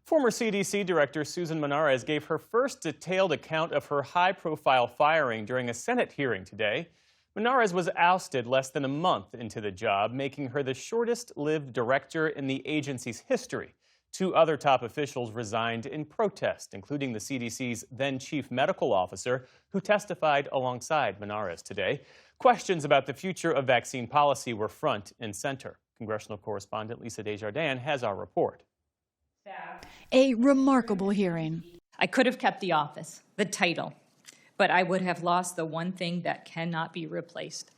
Former CDC Director Susan Monarez gave her first detailed account of her high-profile firing during a Senate hearing today. Monarez was ousted less than a month into the job, making her the shortest-lived director in the agency's history. Two other top officials resigned in protest, including the CDC's then chief medical officer, who testified alongside Monarez today. Questions about the future of vaccine policy were front and center. Congressional correspondent Lisa Desjardins has our report. A remarkable hearing. I could have kept the office, the title, but I would have lost the one thing that cannot be replaced: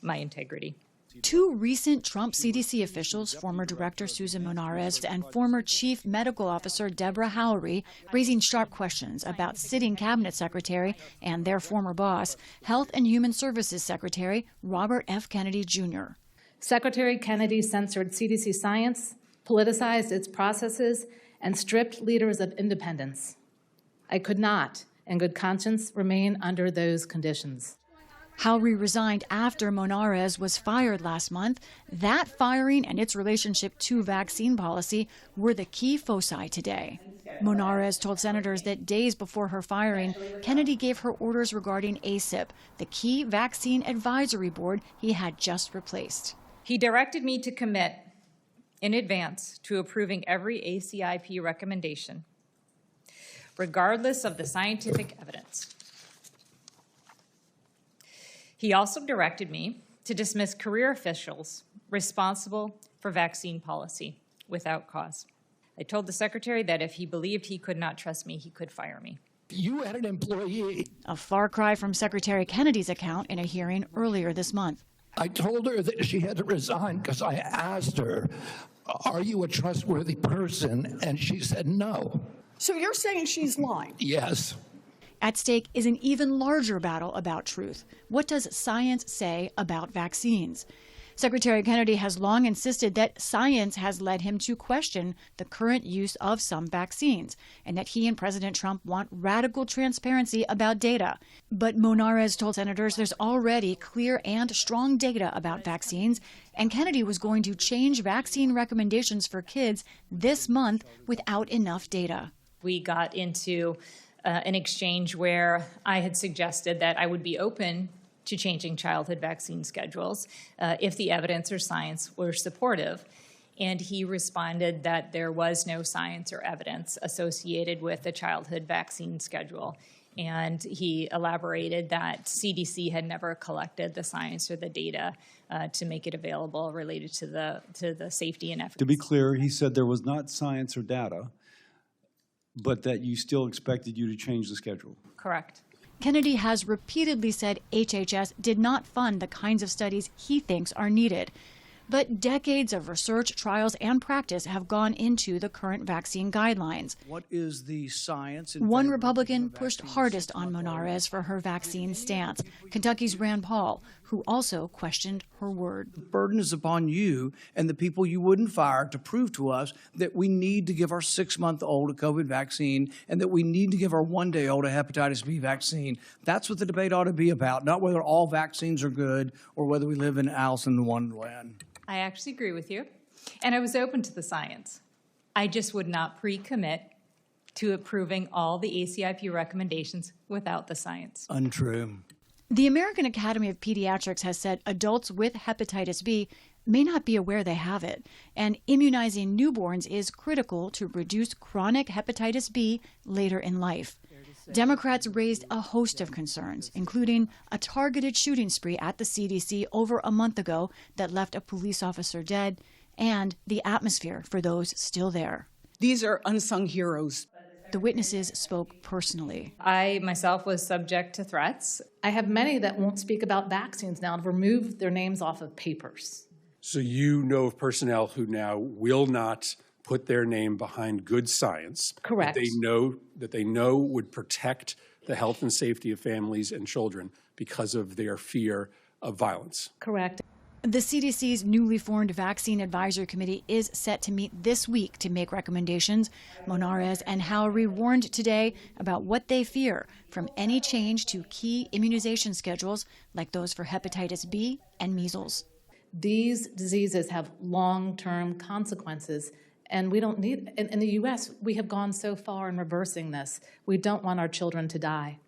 my integrity. Two recent Trump CDC officials, former Director Susan Monarez and former Chief Medical Officer Deborah Howry, raising sharp questions about sitting cabinet secretary and their former boss, Health and Human Services Secretary Robert F. Kennedy Jr. Secretary Kennedy censored CDC science, politicized its processes, and stripped leaders of independence. I could not, in good conscience, remain under those conditions. Howry resigned after Monarez was fired last month. That firing and its relationship to vaccine policy were the key foci today. Monarez told senators that days before her firing, Kennedy gave her orders regarding ACIP, the key vaccine advisory board he had just replaced. He directed me to commit in advance to approving every ACIP recommendation, regardless of the scientific evidence. He also directed me to dismiss career officials responsible for vaccine policy without cause. I told the secretary that if he believed he could not trust me, he could fire me. You had an employee. A far cry from Secretary Kennedy's account in a hearing earlier this month. I told her that she had to resign because I asked her, are you a trustworthy person? And she said no. So you're saying she's lying? Yes. At stake is an even larger battle about truth. What does science say about vaccines? Secretary Kennedy has long insisted that science has led him to question the current use of some vaccines, and that he and President Trump want radical transparency about data. But Monarez told senators there's already clear and strong data about vaccines, and Kennedy was going to change vaccine recommendations for kids this month without enough data. We got into an exchange where I had suggested that I would be open to changing childhood vaccine schedules if the evidence or science were supportive. And he responded that there was no science or evidence associated with the childhood vaccine schedule. And he elaborated that CDC had never collected the science or the data to make it available related to the safety and efficacy. To be clear, he said there was not science or data, but that you still expected you to change the schedule. Correct. Kennedy has repeatedly said HHS did not fund the kinds of studies he thinks are needed. But decades of research, trials, and practice have gone into the current vaccine guidelines. What is the science? One Republican pushed hardest on Monarez for her vaccine stance, Kentucky's Rand Paul, who also questioned her word. The burden is upon you and the people you wouldn't fire to prove to us that we need to give our 6-month-old a COVID vaccine and that we need to give our 1-day-old a hepatitis B vaccine. That's what the debate ought to be about, not whether all vaccines are good or whether we live in Alice in Wonderland. I actually agree with you, and I was open to the science. I just would not pre-commit to approving all the ACIP recommendations without the science. Untrue. The American Academy of Pediatrics has said adults with hepatitis B may not be aware they have it, and immunizing newborns is critical to reduce chronic hepatitis B later in life. Democrats raised a host of concerns, including a targeted shooting spree at the CDC over a month ago that left a police officer dead, and the atmosphere for those still there. These are unsung heroes. The witnesses spoke personally. I myself was subject to threats. I have many that won't speak about vaccines now to remove their names off of papers. So you know of personnel who now will not put their name behind good science. Correct. That they know would protect the health and safety of families and children because of their fear of violence. Correct. The CDC's newly formed Vaccine Advisory Committee is set to meet this week to make recommendations. Monarez and Howry warned today about what they fear from any change to key immunization schedules like those for hepatitis B and measles. These diseases have long-term consequences And we don't need, in the U.S., we have gone so far in reversing this. We don't want our children to die.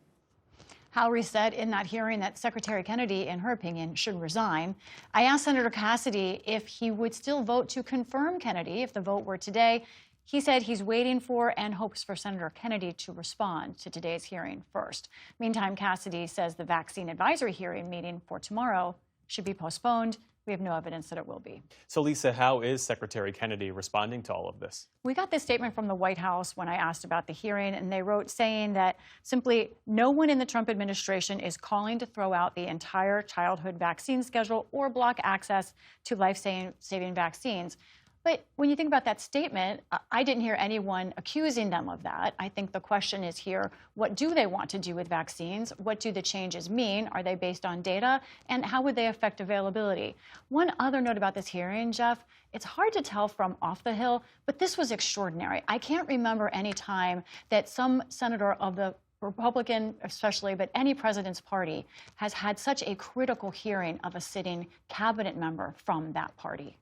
Howry said in that hearing that Secretary Kennedy, in her opinion, should resign. I asked Senator Cassidy if he would still vote to confirm Kennedy if the vote were today. He said he's waiting for and hopes for Senator Kennedy to respond to today's hearing first. Meantime, Cassidy says the vaccine advisory hearing meeting for tomorrow should be postponed. We have no evidence that it will be. So, Lisa, how is Secretary Kennedy responding to all of this? We got this statement from the White House when I asked about the hearing, and they wrote saying that simply no one in the Trump administration is calling to throw out the entire childhood vaccine schedule or block access to life-saving vaccines. But when you think about that statement, I didn't hear anyone accusing them of that. I think the question is here, what do they want to do with vaccines? What do the changes mean? Are they based on data? And how would they affect availability? One other note about this hearing, Jeff, it's hard to tell from off the Hill, but this was extraordinary. I can't remember any time that some senator of the Republican especially, but any president's party has had such a critical hearing of a sitting cabinet member from that party.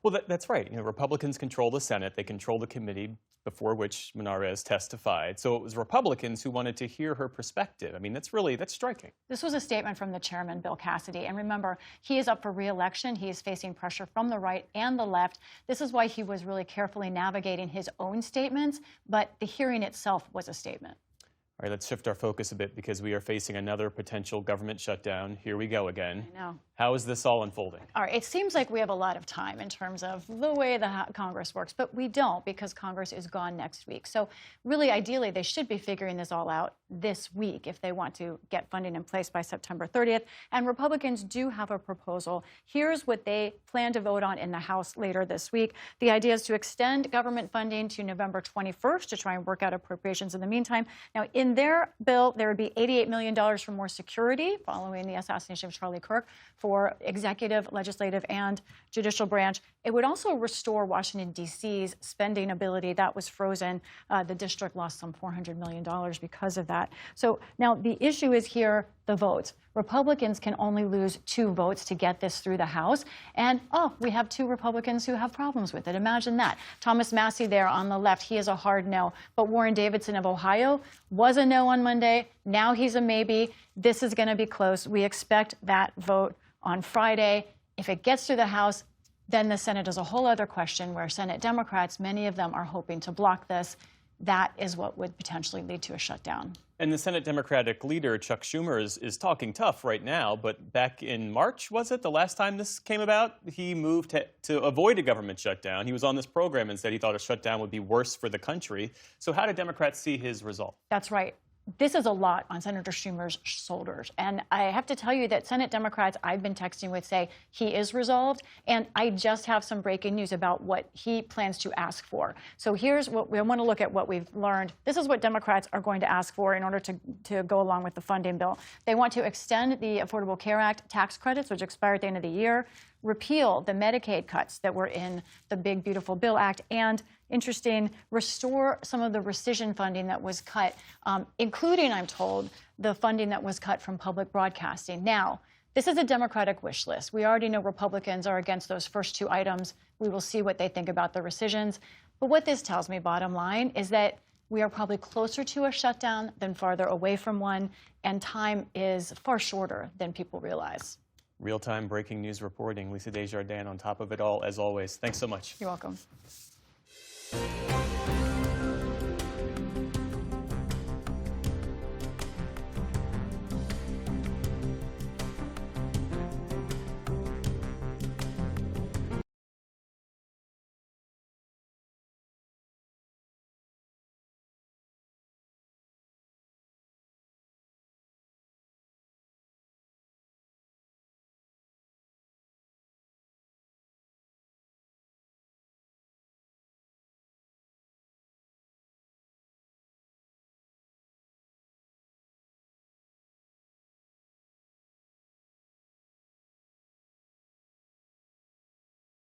Well, that's right. Republicans control the Senate. They control the committee before which Menarez testified. So it was Republicans who wanted to hear her perspective. I mean, that's striking. This was a statement from the chairman, Bill Cassidy. And remember, he is up for re-election. He is facing pressure from the right and the left. This is why he was really carefully navigating his own statements. But the hearing itself was a statement. All right, let's shift our focus a bit because we are facing another potential government shutdown. Here we go again. I know. How is this all unfolding? All right, it seems like we have a lot of time in terms of the way the Congress works, but we don't because Congress is gone next week. So really, ideally, they should be figuring this all out this week if they want to get funding in place by September 30th. And Republicans do have a proposal. Here's what they plan to vote on in the House later this week. The idea is to extend government funding to November 21st to try and work out appropriations in the meantime. Now, in their bill, there would be $88 million for more security following the assassination of Charlie Kirk for executive, legislative, and judicial branch. It would also restore Washington, D.C.'s spending ability. That was frozen. The district lost some $400 million because of that. So now the issue is here, the votes. Republicans can only lose 2 votes to get this through the House. And, we have 2 Republicans who have problems with it. Imagine that. Thomas Massie there on the left, he is a hard no. But Warren Davidson of Ohio was a no on Monday. Now he's a maybe. This is going to be close. We expect that vote on Friday. If it gets through the House, then the Senate is a whole other question where Senate Democrats, many of them are hoping to block this. That is what would potentially lead to a shutdown. And the Senate Democratic leader, Chuck Schumer, is talking tough right now. But back in March, was it, the last time this came about, he moved to avoid a government shutdown. He was on this program and said he thought a shutdown would be worse for the country. So how do Democrats see his result? That's right. This is a lot on Senator Schumer's shoulders. And I have to tell you that Senate Democrats I've been texting with say he is resolved. And I just have some breaking news about what he plans to ask for. So here's what we want to look at what we've learned. This is what Democrats are going to ask for in order to go along with the funding bill. They want to extend the Affordable Care Act tax credits, which expire at the end of the year, repeal the Medicaid cuts that were in the Big Beautiful Bill Act, and interesting, restore some of the rescission funding that was cut, including, I'm told, the funding that was cut from public broadcasting. Now, this is a Democratic wish list. We already know Republicans are against those first 2 items. We will see what they think about the rescissions. But what this tells me, bottom line, is that we are probably closer to a shutdown than farther away from one, and time is far shorter than people realize. Real-time breaking news reporting. Lisa Desjardins on top of it all, as always. Thanks so much. You're welcome.